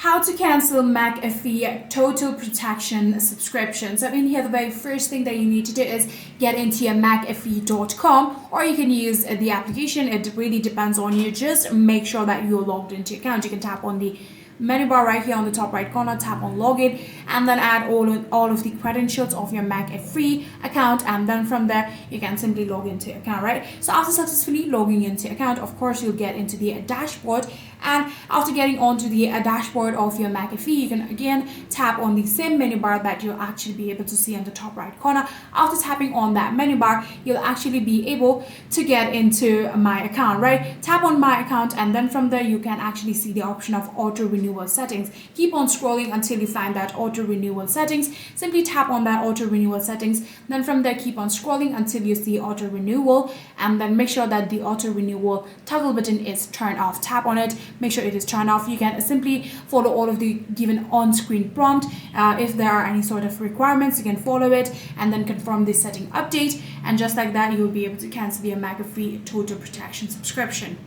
How to cancel McAfee Total Protection subscription. So in here, the very first thing that you need to do is get into your McAfee.com, or you can use the application. It really depends on you. Just make sure that you're logged into your account. You can tap on the menu bar right here on the top right corner, tap on login, and then add all of the credentials of your McAfee account, and then from there you can simply log into your account, right? So after successfully logging into your account, of course you'll get into the dashboard, and after getting onto the dashboard of your McAfee, you can again tap on the same menu bar that you'll actually be able to see on the top right corner. After tapping on that menu bar, you'll actually be able to get into my account, right? Tap on my account, and then from there you can actually see the option of auto renewal settings. Keep on scrolling until you find that auto renewal settings. Simply tap on that auto renewal settings. Then from there, keep on scrolling until you see auto renewal, and then make sure that the auto renewal toggle button is turned off. Tap on it, make sure it is turned off. You can simply follow all of the given on-screen prompt. If there are any sort of requirements, you can follow it and then confirm the setting update, and just like that, you'll be able to cancel your McAfee Total Protection subscription.